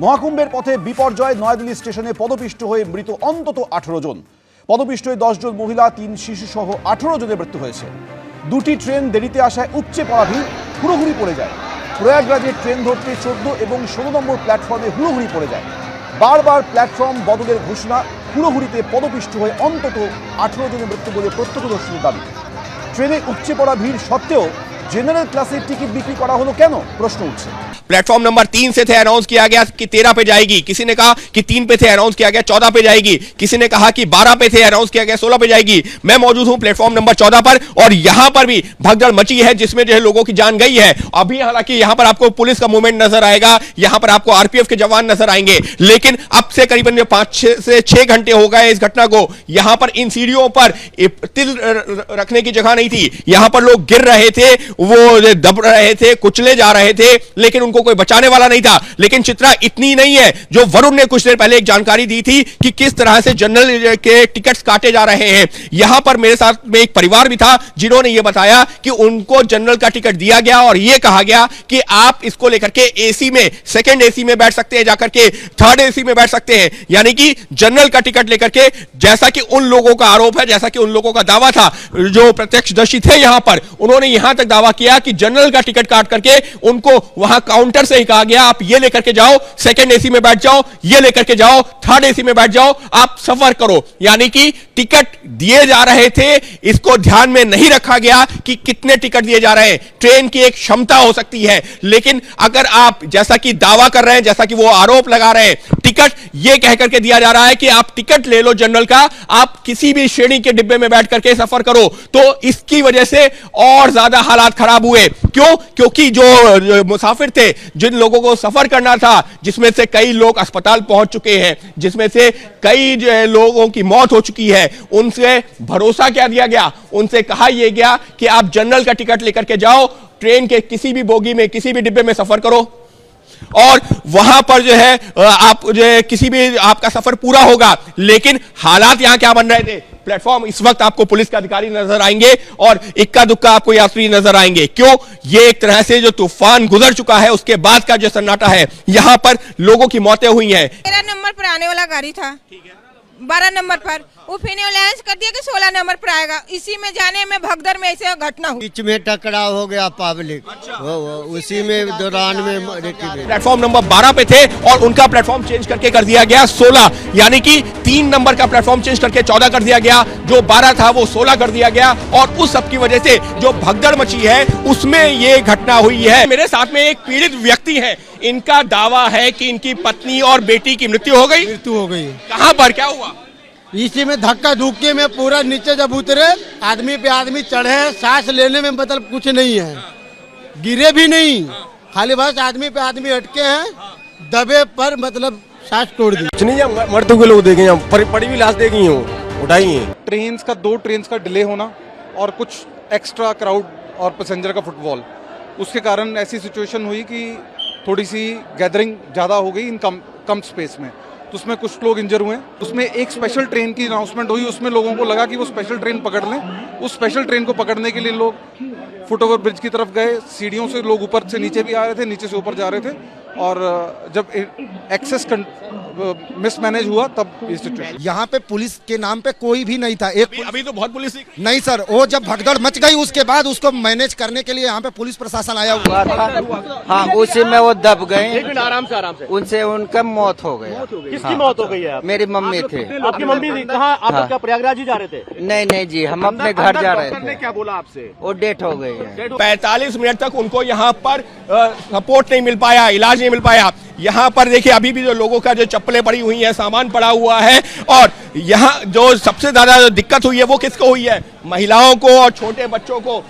মহাকুম্ভের পথে বিপর্যয়, নয়াদিল্লি স্টেশনে পদপিষ্ট হয়ে মৃত অন্তত 18 জন। পদপিষ্ট হয়ে 10 জন মহিলা, 3 শিশু সহ 18 জনের মৃত্যু হয়েছে। দুটি ট্রেন দেরিতে আসায় উপচে পড়া ভিড়, হুড়োহুড়ি পড়ে যায়। প্রয়াগরাজে ট্রেন ধরতে 14 এবং 16 নম্বর প্ল্যাটফর্মে হুড়োহুড়ি পড়ে যায়। বারবার প্ল্যাটফর্ম বদলের ঘোষণা, হুড়োহুড়িতে পদপিষ্ট হয়ে অন্তত 18 জনের মৃত্যু বলে প্রত্যক্ষদর্শীদের দাবি। ট্রেনে উপচে পড়া ভিড় সত্ত্বেও जनरल क्लासेर टिकट बिक्री करा हलो केन, प्रश्न उठছে। प्लेटफॉर्म नंबर 3 से थे अनाउंस किया गया कि 13 पे जाएगी, किसी ने कहा कि 3 पे थे अनाउंस किया गया 14 पे जाएगी, किसी ने कहा कि 12 पे थे अनाउंस किया गया 16 पे जाएगी। मैं मौजूद हूं प्लेटफॉर्म नंबर 14 पर और यहां पर भी भगदड़ मची है जिसमें जो है लोगों की जान गई है। अभी हालांकि यहां पर आपको पुलिस का मूवमेंट नजर आएगा, यहां पर आपको आरपीएफ के जवान नजर आएंगे, लेकिन अब से करीबन 5 से 6 घंटे हो गए इस घटना को। यहां पर इन सीढ़ियों पर तिल रखने की जगह नहीं थी, यहां पर लोग गिर रहे थे, वो दब रहे थे, कुचले जा रहे थे, लेकिन उनको कोई बचाने वाला नहीं था। लेकिन चित्रा इतनी नहीं है जो वरुण ने कुछ देर पहले एक जानकारी दी थी कि किस तरह से जनरल के टिकट्स काटे जा रहे हैं। यहां पर मेरे साथ में एक परिवार भी था जिन्होंने यह बताया कि उनको जनरल का टिकट दिया गया और यह कहा गया कि आप इसको लेकर के एसी में, सेकंड एसी में बैठ सकते हैं, जाकर के थर्ड एसी में बैठ सकते हैं। यानी कि जनरल का टिकट लेकर के, जैसा कि उन लोगों का आरोप है, जैसा कि उन लोगों का दावा था, जो प्रत्यक्षदर्शी थे यहां पर, उन्होंने यहां तक दावा किया कि जनरल का टिकट काट करके उनको वहां काउंटर से ही कहा गया आप ये लेकर के जाओ, सेकंड एसी में बैठ जाओ, ये लेकर के जाओ, थर्ड एसी में बैठ जाओ, आप सफर करो। यानी कि टिकट दिए जा रहे थे, इसको ध्यान में नहीं रखा गया कि कितने टिकट दिए जा रहे हैं। ट्रेन की एक क्षमता हो सकती है, लेकिन अगर आप जैसा कि दावा कर रहे हैं, जैसा कि वो आरोप लगा रहे हैं, टिकट ये कह करके दिया जा रहा है कि आप टिकट ले लो जनरल का, आप किसी भी श्रेणी के डिब्बे में बैठ करके सफर करो, तो इसकी वजह से और ज्यादा हालात खराब हुए। क्यों? क्योंकि जो मुसाफिर थे, जिन लोगों को सफर करना था, जिसमें से कई लोग अस्पताल पहुंच चुके हैं, जिसमें से कई जो है लोगों की मौत हो चुकी है, उनसे भरोसा क्या दिया गया? उनसे कहा यह गया कि आप जनरल का टिकट लेकर के जाओ, ट्रेन के किसी भी बोगी में, किसी भी डिब्बे में सफर करो और वहां पर जो है आप जो है किसी भी आपका सफर पूरा होगा। लेकिन हालात यहां क्या बन रहे थे? प्लेटफॉर्म इस वक्त आपको पुलिस के अधिकारी नजर आएंगे और इक्का दुक्का आपको यात्री नजर आएंगे। क्यों? ये एक तरह से जो तूफान गुजर चुका है उसके बाद का जो सन्नाटा है, यहां पर लोगों की मौतें हुई हैं। 13 नंबर पर आने वाला गाड़ी था, 12 नंबर पर वो फिनिश कर दिया कि 16 नंबर पर आएगा। इसी में जाने में भगदड़ में ऐसे घटना हुई, बीच में टकराव हो गया पब्लिक। उसी में दौरान में प्लेटफॉर्म नंबर 12 पे थे और उनका प्लेटफॉर्म चेंज करके कर दिया गया 16, यानी कि 3 नंबर का प्लेटफॉर्म चेंज करके 14 कर दिया गया, जो 12 था वो 16 कर दिया गया और उस सब की वजह से जो भगदड़ मची है उसमें ये घटना हुई है। मेरे साथ में एक पीड़ित व्यक्ति है, इनका दावा है कि इनकी पत्नी और बेटी की मृत्यु हो गई। कहां पर, क्या हुआ? इसी में धक्का धुक्के में पूरा नीचे जब उतरे, आदमी पे आदमी चढ़े, सांस लेने में मतलब कुछ नहीं है, गिरे भी नहीं, खाली बस आदमी पे आदमी अटके हैं, दबे पर मतलब सांस तोड़ दी। कुछ नहीं, मरते हुए लोग देखे हैं, पड़ी हुई लाश देखी हूँ, उठाई है। दो ट्रेन्स का डिले होना और कुछ एक्स्ट्रा क्राउड और पैसेंजर का फुटबॉल, उसके कारण ऐसी सिचुएशन हुई कि थोड़ी सी गैदरिंग ज़्यादा हो गई इन कम स्पेस में, तो उसमें कुछ लोग इंजर हुए। उसमें एक स्पेशल ट्रेन की अनाउंसमेंट हुई, उसमें लोगों को लगा कि वो स्पेशल ट्रेन पकड़ लें। उस स्पेशल ट्रेन को पकड़ने के लिए लोग फुट ओवर ब्रिज की तरफ गए, सीढ़ियों से लोग ऊपर से नीचे भी आ रहे थे, नीचे से ऊपर जा रहे थे, और जब एक्सेस मिसमैनेज हुआ तब ये सिचुएशन। यहाँ पे पुलिस के नाम पे कोई भी नहीं था। अभी तो बहुत पुलिस नहीं सर, वो जब भगदड़ मच गई उसके बाद उसको मैनेज करने के लिए यहाँ पे पुलिस प्रशासन आया हुआ था। हाँ, उसी में वो दब गए, आराम से उनसे उनका मौत हो गई। किसकी मौत हो गई है? मेरी मम्मी थे। आपकी मम्मी थी? कहाँ? आप क्या प्रयागराज ही जा रहे थे? नहीं जी, हम अपने घर जा रहे थे। क्या बोला आपसे? वो डेथ हो गई है। 45 मिनट तक उनको यहाँ पर सपोर्ट नहीं मिल पाया, इलाज नहीं मिल पाया। यहाँ पर देखिए अभी भी जो लोगों का जो चप्पलें पड़ी हुई हैं, सामान पड़ा हुआ है, और यहाँ जो सबसे ज्यादा दिक्कत हुई है वो किसको हुई है? महिलाओं को और छोटे बच्चों को।